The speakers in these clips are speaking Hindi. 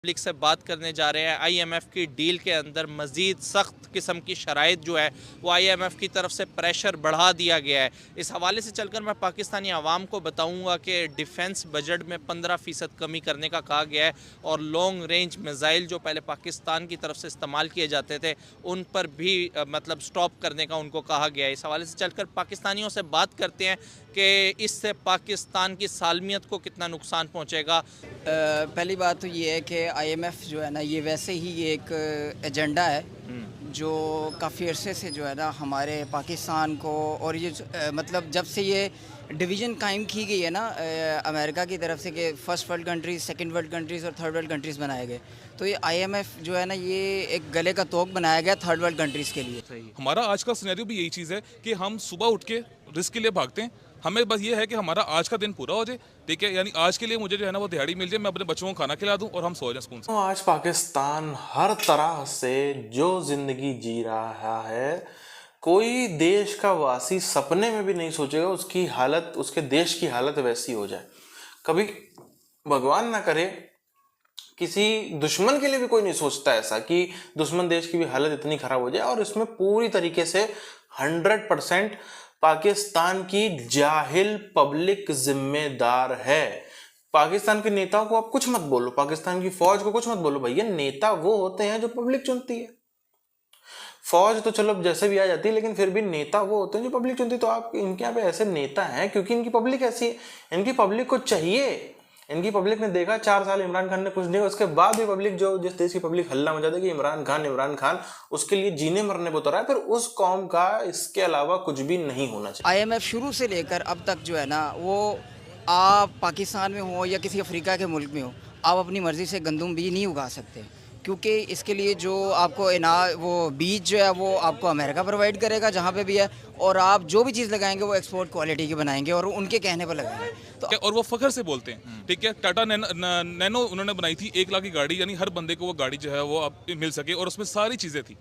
पब्लिक से बात करने जा रहे हैं। IMF की डील के अंदर मज़ीद सख्त किस्म की शराइत जो है वो IMF की तरफ से प्रेशर बढ़ा दिया गया है। इस हवाले से चलकर मैं पाकिस्तानी आवाम को बताऊँगा कि डिफेंस बजट में 15% कमी करने का कहा गया है और लॉन्ग रेंज मिसाइल जो पहले पाकिस्तान की तरफ से इस्तेमाल किए जाते थे उन पर भी मतलब स्टॉप करने का उनको कहा गया है। इस हवाले से चलकर पाकिस्तानियों से बात करते हैं कि इससे पाकिस्तान की सालमियत को कितना नुकसान पहुंचेगा। पहली बात तो ये है कि IMF जो है ना ये वैसे ही एक एजेंडा है जो काफ़ी अरसे से जो है ना हमारे पाकिस्तान को और ये मतलब जब से ये डिवीज़न कायम की गई है ना अमेरिका की तरफ से कि first world countries, second world countries और थर्ड वर्ल्ड कंट्रीज़ बनाए गए, तो ये IMF जो है ना ये एक गले का तोक बनाया गया थर्ड वर्ल्ड कंट्रीज़ के लिए। हमारा आज का सिनेरियो भी यही चीज़ है कि हम सुबह उठ के रिस्क के लिए भागते हैं। हमें बस ये है कि हमारा आज का दिन पूरा हो जाए, ठीक है, यानी आज के लिए मुझे जो है ना वो दिहाड़ी मिल जाए, मैं अपने बच्चों को खाना खिला दूं और हम सो जाएं सुकून से। तो आज पाकिस्तान हर तरह से जो जिंदगी जी रहा है, कोई देश का वासी सपने में भी नहीं सोचेगा उसकी हालत, उसके देश की हालत वैसी हो जाए। कभी भगवान ना करे किसी दुश्मन के लिए भी कोई नहीं सोचता ऐसा कि दुश्मन देश की भी हालत इतनी खराब हो जाए। और इसमें पूरी तरीके से 100% पाकिस्तान की जाहिल पब्लिक जिम्मेदार है। पाकिस्तान के नेताओं को आप कुछ मत बोलो, पाकिस्तान की फौज को कुछ मत बोलो, भैया नेता वो होते हैं जो पब्लिक चुनती है। फौज तो चलो जैसे भी आ जाती है, लेकिन फिर भी नेता वो होते हैं जो पब्लिक चुनती है। तो आप इनके यहाँ पे ऐसे नेता हैं क्योंकि इनकी पब्लिक ऐसी है, इनकी पब्लिक को चाहिए। इनकी पब्लिक ने देखा 4 साल इमरान खान ने कुछ नहीं, उसके बाद भी पब्लिक जो जिस देश की पब्लिक हल्ला मचा देगी इमरान खान उसके लिए जीने मरने को तैयार है, फिर उस कौम का इसके अलावा कुछ भी नहीं होना चाहिए। IMF शुरू से लेकर अब तक जो है ना वो आप पाकिस्तान में हो या किसी अफ्रीका के मुल्क में हो, आप अपनी मर्ज़ी से गंदम बीज नहीं उगा सकते, क्योंकि इसके लिए जो आपको वो बीज जो है वो आपको अमेरिका प्रोवाइड करेगा जहाँ पे भी है, और आप जो भी चीज़ लगाएंगे वो एक्सपोर्ट क्वालिटी की बनाएंगे और उनके कहने पर लगाएंगे। तो और वो फख्र से बोलते हैं, ठीक है। टाटा नैनो उन्होंने बनाई थी 1 लाख की गाड़ी, यानी हर बंदे को वो गाड़ी जो है वो अब मिल सके और उसमें सारी चीज़ें थी,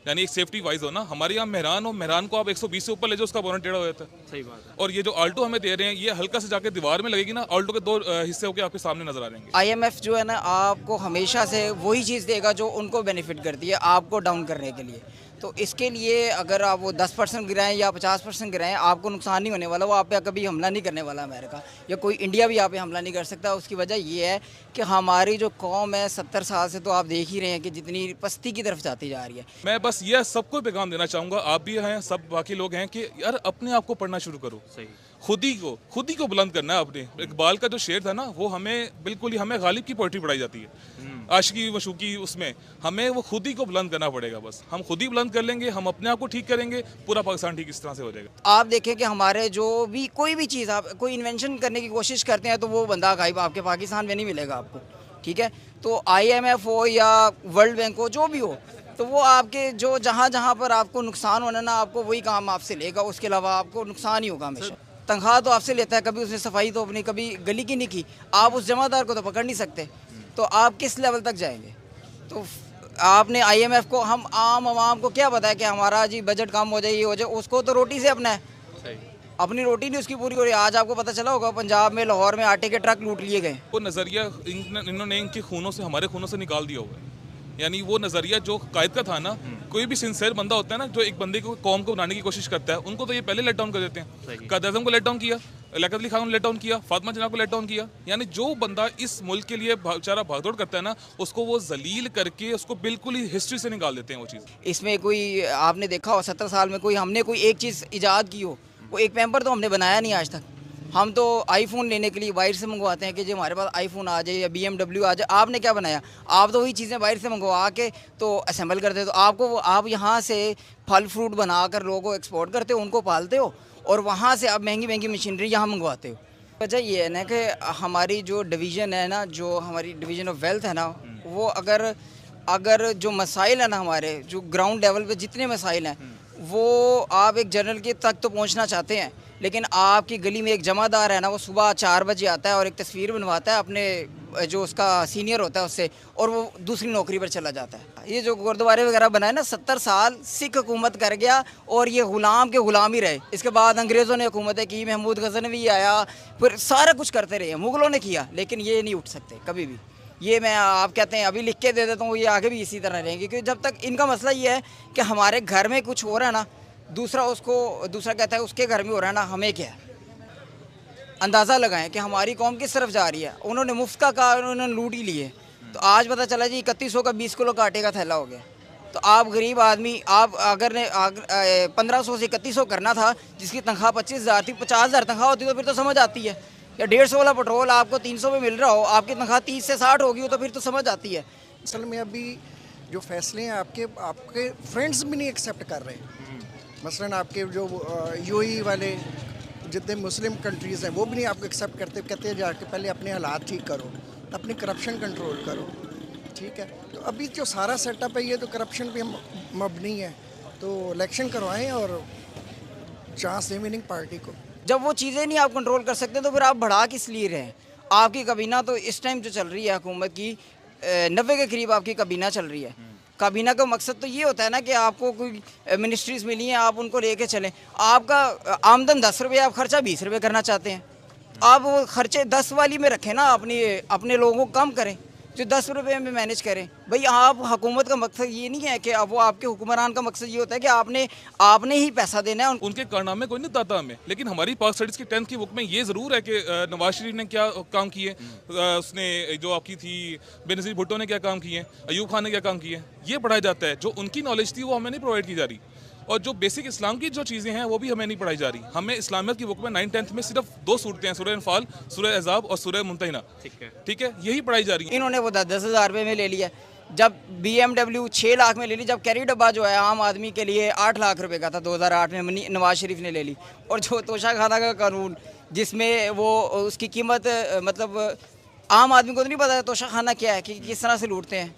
यानी एक सेफ्टी वाइज हो ना। हमारे यहाँ मेहरान को आप 120 से ऊपर ले जाओ उसका बोनट टेढ़ा हो जाता है। सही बात है। और ये जो आल्टो हमें दे रहे हैं ये हल्का से जाके दीवार में लगेगी ना, आल्टो के 2 हिस्से होकर आपके सामने नजर आ जाएंगे। IMF जो है ना आपको हमेशा से वही चीज़ देगा जो उनको बेनिफिट करती है, आपको डाउन करने के लिए। तो इसके लिए अगर आप वो 10% गिराएं या 50% गिराएं, आपको नुकसान नहीं होने वाला। वो आप पे कभी हमला नहीं करने वाला अमेरिका, या कोई इंडिया भी आप पे हमला नहीं कर सकता। उसकी वजह ये है कि हमारी जो कौम है 70 साल से, तो आप देख ही रहे हैं कि जितनी पस्ती की तरफ जाती जा रही है। मैं बस यह सबको पैगाम देना चाहूँगा, आप भी हैं, सब बाकी लोग हैं, कि यार अपने आप को पढ़ना शुरू करो। सही। खुद ही को बुलंद करना है अपने। इकबाल का जो शेर था ना वो हमें बिल्कुल ही, हमें गालिब की पोइट्री पढ़ाई जाती है आशिकी मशूकी, उसमें हमें वो खुद ही को बुलंद करना पड़ेगा। बस हम खुद ही बुलंद कर लेंगे, हम अपने आप को ठीक करेंगे, पूरा पाकिस्तान ठीक इस तरह से हो जाएगा। आप देखें कि हमारे जो भी कोई भी चीज़ आप कोई इन्वेंशन करने की कोशिश करते हैं तो वो बंदा गायब आपके पाकिस्तान में नहीं मिलेगा आपको, ठीक है। तो IMF हो या वर्ल्ड बैंक हो, जो भी हो, तो वो आपके जो जहाँ पर आपको नुकसान होना ना, आपको वही काम आपसे लेगा, उसके अलावा आपको नुकसान ही होगा हमेशा। तनख्वाह तो आपसे लेता है, कभी उसने सफाई तो अपनी कभी गली की नहीं की। आप उस जमादार को तो पकड़ नहीं सकते, तो आप किस लेवल तक जाएंगे। तो आपने IMF को, हम आम आवाम को क्या पता है कि हमारा जी बजट कम हो जाए, ये हो जाए, उसको तो रोटी से अपना है। सही। अपनी रोटी नहीं उसकी पूरी हो रही। आज आपको पता चला होगा पंजाब में, लाहौर में आटे के ट्रक लूट लिए गए। वो नज़रिया इन्होंने इनके खूनों से, हमारे खूनों से निकाल दिया हुआ है। यानी वो नज़रिया जो कायद का था ना, कोई भी सिंसियर बंदा होता है ना जो एक बंदे को, कौम को बनाने की कोशिश करता है, उनको तो ये पहले लेट डाउन कर देते हैं। कायद आज़म को लेट डाउन किया, लियाकत अली खान को लेट डाउन किया, फातिमा जिन्ना को लेट डाउन किया। यानी जो बंदा इस मुल्क के लिए बेचारा भागदौड़ करता है ना, उसको वो जलील करके उसको बिल्कुल ही हिस्ट्री से निकाल देते हैं वो चीज़। इसमें कोई आपने देखा हो 70 साल में कोई हमने कोई एक चीज़ ईजाद की हो, वो एक पेपर तो हमने बनाया नहीं आज तक। हम तो आईफोन लेने के लिए बाहर से मंगवाते हैं कि जो हमारे पास आईफोन आ जाए या BMW आ जाए। आपने क्या बनाया? आप तो वही चीज़ें बाहर से मंगवा के तो असेंबल करते हो। तो आप यहाँ से फल फ्रूट बना कर लोगों को एक्सपोर्ट करते हो, उनको पालते हो, और वहाँ से आप महंगी महंगी मशीनरी यहाँ मंगवाते हो। वजह ये है ना कि हमारी जो डिवीज़न है ना, जो हमारी डिवीज़न ऑफ वेल्थ है ना, वो अगर जो मसाइल है ना, हमारे जो ग्राउंड लेवल पे जितने मसाइल हैं, वो आप एक जनरल के तक तो पहुंचना चाहते हैं, लेकिन आपकी गली में एक जमादार है ना, वो सुबह 4 बजे आता है और एक तस्वीर बनवाता है अपने जो उसका सीनियर होता है उससे, और वो दूसरी नौकरी पर चला जाता है। ये जो गुरुद्वारे वगैरह बनाए ना, 70 साल सिख हुकूमत कर गया और ये गुलाम के गुलाम ही रहे। इसके बाद अंग्रेज़ों ने हुकूमतें की, महमूद गज़नवी आया, फिर सारा कुछ करते रहे। मुग़लों ने किया, लेकिन ये नहीं उठ सकते कभी भी। ये मैं आप कहते हैं अभी लिख के दे देता हूँ, ये आगे भी इसी तरह रहेंगे, क्योंकि जब तक इनका मसला ये है कि हमारे घर में कुछ हो रहा है ना, दूसरा कहता है उसके घर में हो रहा है ना, हमें क्या है। अंदाज़ा लगाएं कि हमारी कौम किस तरफ जा रही है। उन्होंने मुफ्त का कहा, उन्होंने लूट ही लिए। तो आज पता चला जी 3100 का 20 किलो का आटे का थैला हो गया। तो आप गरीब आदमी, आप अगर ने 1500 से 3100 करना था, जिसकी तनख्वाह 25,000 थी, 50,000 तनख्वाह होती तो फिर तो समझ आती है। या 150 वाला पेट्रोल आपको 300 में मिल रहा हो, आपकी तनख्वाह 30 से 60 होगी, हो तो फिर तो समझ आती है। असल में अभी जो फैसले हैं आपके फ्रेंड्स भी नहीं एक्सेप्ट कर रहे। मसलन आपके जो यूएई वाले जितने मुस्लिम कंट्रीज़ हैं वो भी नहीं आपको एक्सेप्ट करते, कहते हैं जाके पहले अपने हालात ठीक करो, अपनी करप्शन कंट्रोल करो, ठीक है। तो अभी जो सारा सेटअप है ये तो करप्शन पे मबनी है, तो इलेक्शन करवाएं और चांस दें विनिंग पार्टी को। जब वो चीज़ें नहीं आप कंट्रोल कर सकते तो फिर आप बढ़ा किस लिए रहे हैं। आपकी काबीना तो इस टाइम जो चल रही है हुकूमत की 90 के करीब आपकी काबीना चल रही है। काबीना का मकसद तो ये होता है ना कि आपको कोई मिनिस्ट्रीज मिली हैं, आप उनको लेके चलें। आपका आमदन 10 रुपये, आप खर्चा 20 रुपये करना चाहते हैं, आप वो खर्चे 10 वाली में रखें ना, अपने लोगों को कम करें, जो 10 रुपये में मैनेज करें। भाई आप हुकूमत का मकसद ये नहीं है कि अब वो आपके हुक्मरान का मकसद ये होता है कि आपने ही पैसा देना है। उनके कारनामे कोई नहीं बताता हमें, लेकिन हमारी पाक स्टडीज़ की 10th की बुक में ये ज़रूर है कि नवाज शरीफ ने क्या काम किए, उसने जो आपकी थी बेनज़ीर भुट्टो ने क्या काम किए, अयूब खान ने क्या काम किए, ये पढ़ाया जाता है। जो उनकी नॉलेज थी वो हमें नहीं प्रोवाइड की जा रही, और जो बेसिक इस्लाम की जो चीज़ें हैं वो भी हमें नहीं पढ़ाई जा रही। हमें इस्लामियत की बुक में 9th-10th में सिर्फ 2 सूरतें हैं, सूरह अनफाल, सूरह अहज़ाब और सूरह मुमतहिना, ठीक है, यही पढ़ाई जा रही है। इन्होंने वो 10,000 रुपये में ले लिया, जब BMW 6 लाख में ले ली, जब कैरी डब्बा जो है आम आदमी के लिए 8 लाख रुपए का था 2008 में, नवाज शरीफ ने ले ली। और जो तोशाखाना का कानून जिसमें वो उसकी कीमत मतलब आम आदमी को तो नहीं पता तोशाखाना क्या है, कि किस तरह से लूटते हैं।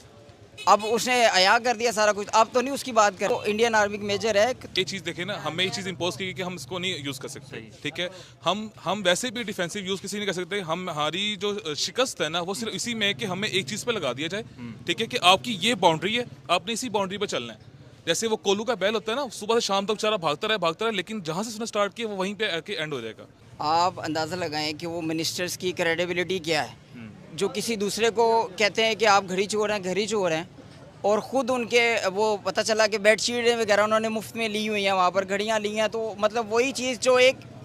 अब उसने अया कर दिया सारा कुछ, अब तो नहीं उसकी बात कर। तो इंडियन आर्मी मेजर है। ये चीज़ देखें ना, हमें ये चीज़ इम्पोज की कि हम इसको नहीं यूज़ कर सकते, ठीक है। हम वैसे भी डिफेंसिव यूज़ किसी नहीं कर सकते। हमारी जो शिकस्त है ना वो सिर्फ इसी में है कि हमें एक चीज़ पे लगा दिया जाए, ठीक है, कि आपकी ये बाउंड्री है, आपने इसी बाउंड्री पे चलना है। जैसे वो कोलू का बैल होता है ना, सुबह से शाम तक बेचारा भागता रहे, लेकिन जहाँ से उसने स्टार्ट किया वो वहीं पे आके एंड हो जाएगा। आप अंदाज़ा लगाएं कि वो मिनिस्टर्स की क्रेडिबिलिटी क्या है, जो किसी दूसरे को कहते हैं कि आप घड़ी चोर हैं, और ख़ुद उनके वो पता चला कि बेडशीटें वगैरह उन्होंने मुफ्त में ली हुई हैं, वहाँ पर घड़ियाँ ली हैं। तो मतलब वही चीज़ जो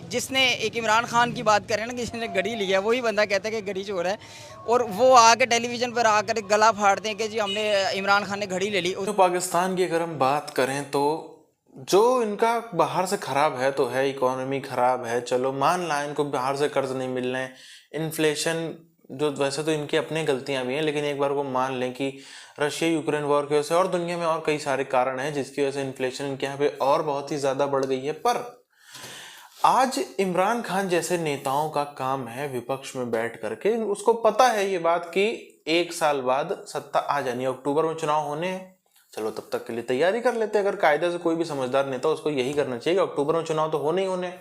जिसने एक इमरान खान की बात करें ना कि जिसने घड़ी ली है, वही बंदा कहता है कि घड़ी चोर है, और वो आके टेलीविज़न पर आकर गला फाड़ते हैं कि जी हमने इमरान खान ने घड़ी ले ली। तो पाकिस्तान की अगर हम बात करें तो जो इनका बाहर से ख़राब है तो है, इकोनॉमी ख़राब है, चलो मान ला इनको बाहर से कर्ज नहीं मिल रहे हैं, इन्फ्लेशन जो वैसे तो इनकी अपनी गलतियां भी हैं, लेकिन एक बार वो मान लें कि रशिया यूक्रेन वॉर की वजह से और दुनिया में और कई सारे कारण हैं जिसकी वजह से इन्फ्लेशन इनके यहाँ पे और बहुत ही ज़्यादा बढ़ गई है। पर आज इमरान खान जैसे नेताओं का काम है विपक्ष में बैठ करके, उसको पता है ये बात कि 1 साल बाद सत्ता आ जानी है, अक्टूबर में चुनाव होने हैं, चलो तब तक के लिए तैयारी कर लेते हैं। अगर कायदे से कोई भी समझदार नेता उसको यही करना चाहिए कि अक्टूबर में चुनाव तो होने ही होने,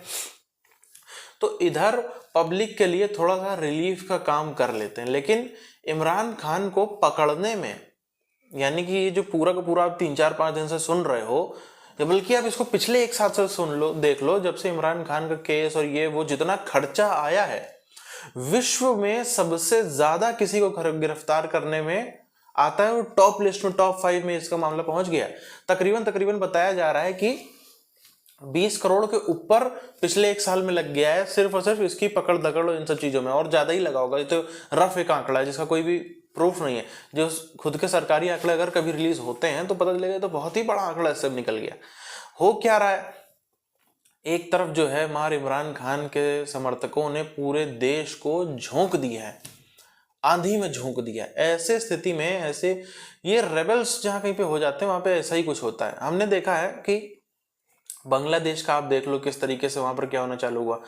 तो इधर पब्लिक के लिए थोड़ा सा रिलीफ का काम कर लेते हैं। लेकिन इमरान खान को पकड़ने में, यानी कि ये जो पूरा का पूरा आप 3-4-5 दिन से सुन रहे हो, बल्कि आप इसको पिछले 1 साल से सुन लो, देख लो, जब से इमरान खान का केस और ये वो जितना खर्चा आया है, विश्व में सबसे ज्यादा किसी को गिरफ्तार करने में आता है वो टॉप लिस्ट में, टॉप 5 में इसका मामला पहुंच गया। तकरीबन बताया जा रहा है कि 20 करोड़ के ऊपर पिछले 1 साल में लग गया है, सिर्फ और सिर्फ इसकी पकड़ दकड़ इन सब चीजों में, और ज्यादा ही लगा होगा। ये तो रफ एक आंकड़ा है जिसका कोई भी प्रूफ नहीं है। जो खुद के सरकारी आंकड़े अगर कभी रिलीज होते हैं तो पता चलेगा तो बहुत ही बड़ा आंकड़ा इससे निकल गया। हो क्या रहा है, एक तरफ जो है मार इमरान खान के समर्थकों ने पूरे देश को झोंक दिया है, आंधी में झोंक दिया है। ऐसे स्थिति में ऐसे ये रेबल्स जहां कहीं पे हो जाते हैं वहां पे ऐसा ही कुछ होता है। हमने देखा है कि बांग्लादेश का आप देख लो किस तरीके से वहां पर क्या होना चालू हुआ।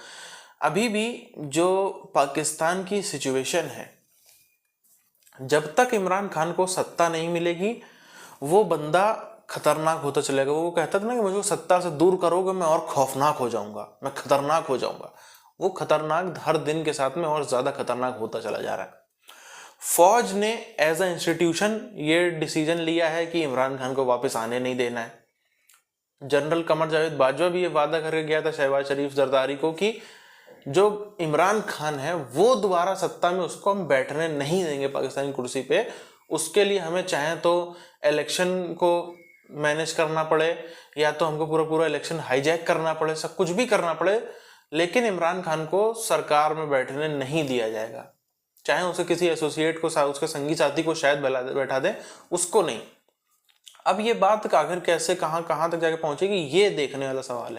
अभी भी जो पाकिस्तान की सिचुएशन है, जब तक इमरान खान को सत्ता नहीं मिलेगी वो बंदा खतरनाक होता चलेगा। वो कहता था ना कि मुझे सत्ता से दूर करोगे मैं और खौफनाक हो जाऊंगा, मैं खतरनाक हो जाऊंगा। वो खतरनाक हर दिन के साथ में और ज्यादा खतरनाक होता चला जा रहा है। फौज ने एज अ इंस्टीट्यूशन ये डिसीजन लिया है कि इमरान खान को वापस आने नहीं देना है। जनरल कमर जावेद बाजवा भी ये वादा करके गया था शहबाज शरीफ जरदारी को कि जो इमरान खान है वो दोबारा सत्ता में, उसको हम बैठने नहीं देंगे पाकिस्तानी कुर्सी पे। उसके लिए हमें चाहे तो इलेक्शन को मैनेज करना पड़े, या तो हमको पूरा पूरा इलेक्शन हाईजैक करना पड़े, सब कुछ भी करना पड़े, लेकिन इमरान खान को सरकार में बैठने नहीं दिया जाएगा। चाहे उसे किसी एसोसिएट को, उसके संगी साथी को शायद बैठा दे, उसको नहीं। अब ये बात आखिर कैसे कहाँ तक जाके पहुंचेगी, ये देखने वाला सवाल है।